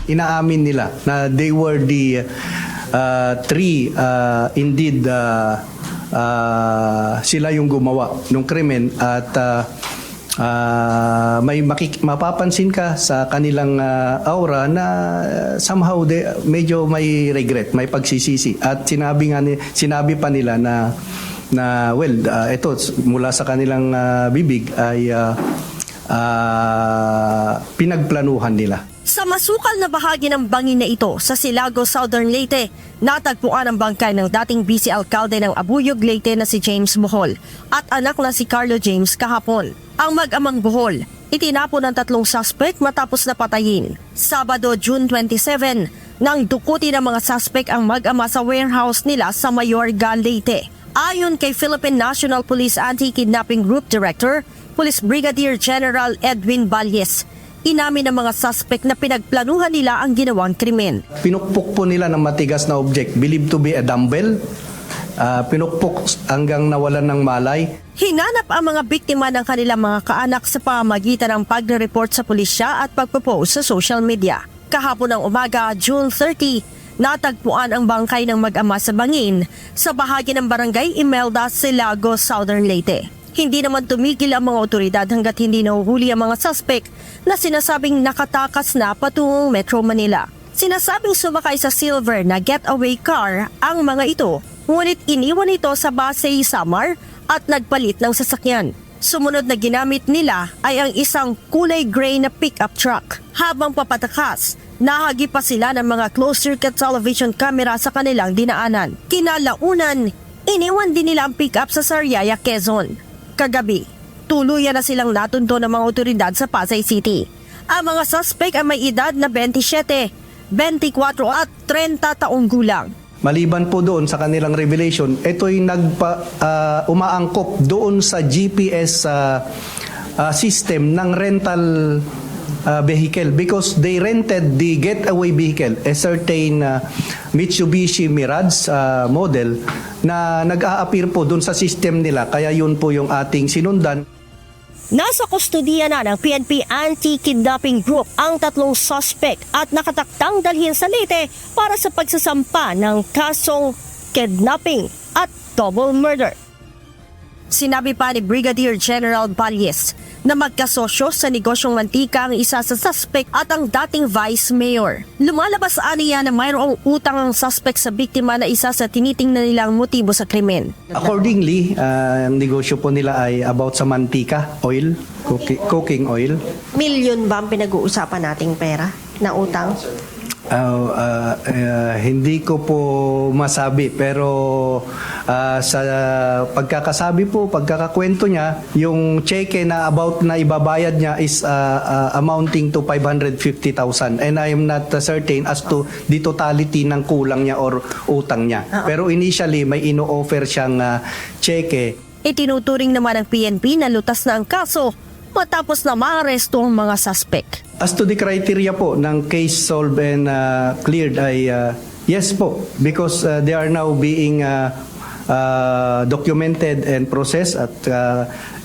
inaamin nila na they were the three indeed sila yung gumawa ng krimen at may mapapansin ka sa kanilang aura na somehow medyo may regret, may pagsisisi at sinabi pa nila na ito mula sa kanilang bibig ay pinagplanuhan nila. Sa masukal na bahagi ng bangin na ito sa Silago, Southern Leyte, natagpuan ang bangkay ng dating vice alkalde ng Abuyog, Leyte na si James Bohol at anak na si Carlo James kahapon. Ang mag-amang Bohol, itinapon ng 3 suspect matapos na patayin. Sabado, June 27, nang dukutin ng mga suspect ang mag-ama sa warehouse nila sa Mayorga, Leyte. Ayon kay Philippine National Police Anti-Kidnapping Group Director, Police Brigadier General Edwin Valles, inamin ng mga suspect na pinagplanuhan nila ang ginawang krimen. Pinukpok po nila ng matigas na object, believed to be a dumbbell. Pinukpok hanggang nawalan ng malay. Hinanap ang mga biktima ng kanilang mga kaanak sa pamamagitan ng pagre-report sa pulisya at pagpo-post sa social media. Kahapon ng umaga, June 30, natagpuan ang bangkay ng mag-ama sa bangin sa bahagi ng barangay Imelda, Silago, Southern Leyte. Hindi naman tumigil ang mga otoridad hanggat hindi nahuhuli ang mga suspect na sinasabing nakatakas na patungong Metro Manila. Sinasabing sumakay sa silver na getaway car ang mga ito, ngunit iniwan ito sa Pasay, Samar at nagpalit ng sasakyan. Sumunod na ginamit nila ay ang isang kulay gray na pickup truck. Habang papatakas, nahagi pa sila ng mga closed-circuit television camera sa kanilang dinaanan. Kinalaunan, iniwan din nila ang pickup sa Sariaya, Quezon. Kagabi, tuluyan na silang natunto ng mga otoridad sa Pasay City. Ang mga suspect ay may edad na 27, 24 at 30 taong gulang. Maliban po doon sa kanilang revelation, ito'y umaangkop doon sa GPS system ng rental vehicle because they rented the getaway vehicle, a certain Mitsubishi Mirage model na nag-a-appear po doon sa system nila. Kaya yun po yung ating sinundan. Nasa kustodiya na ng PNP Anti-Kidnapping Group ang 3 suspect at nakataktang dalhin sa Leyte para sa pagsasampa ng kasong kidnapping at double murder. Sinabi pa ni Brigadier General Valles na magkasosyo sa negosyong mantika ang isa sa suspect at ang dating vice mayor. Lumalabas aniya na mayroong utang ang suspect sa biktima na isa sa tinitingnan nilang motibo sa krimen. Accordingly, ang negosyo po nila ay about sa mantika, oil, cooking oil. Milyon ba ang pinag-uusapan nating pera na utang? Hindi ko po masabi pero sa pagkakakwento niya, yung cheque na about na ibabayad niya is amounting to 550,000 and I am not certain as to the totality ng kulang niya or utang niya. Pero initially may ino-offer siyang cheque. Itinuturing naman ng PNP na lutas na ang kaso matapos na maaresto ang mga suspect. As to the criteria po ng case solved and cleared ay yes po because they are now being documented and processed at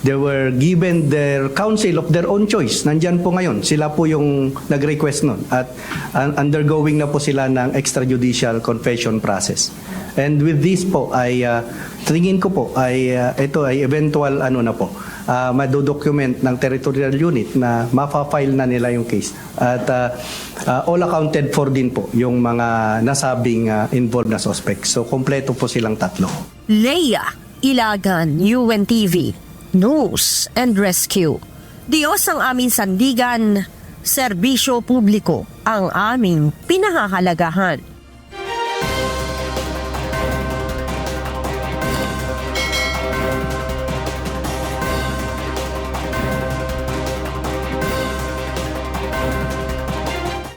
they were given their counsel of their own choice. Nandyan po ngayon. Sila po yung nag-request nun at undergoing na po sila ng extrajudicial confession process. And with this po ay tingin ko po ay ito ay eventual madodocument ng territorial unit na mapa-file na nila yung case. At all accounted for din po yung mga nasabing involved na suspect. So kompleto po silang 3. Leia Ilagan, UNTV, News and Rescue. Diyos ang aming sandigan, serbisyo publiko ang aming pinahahalagahan.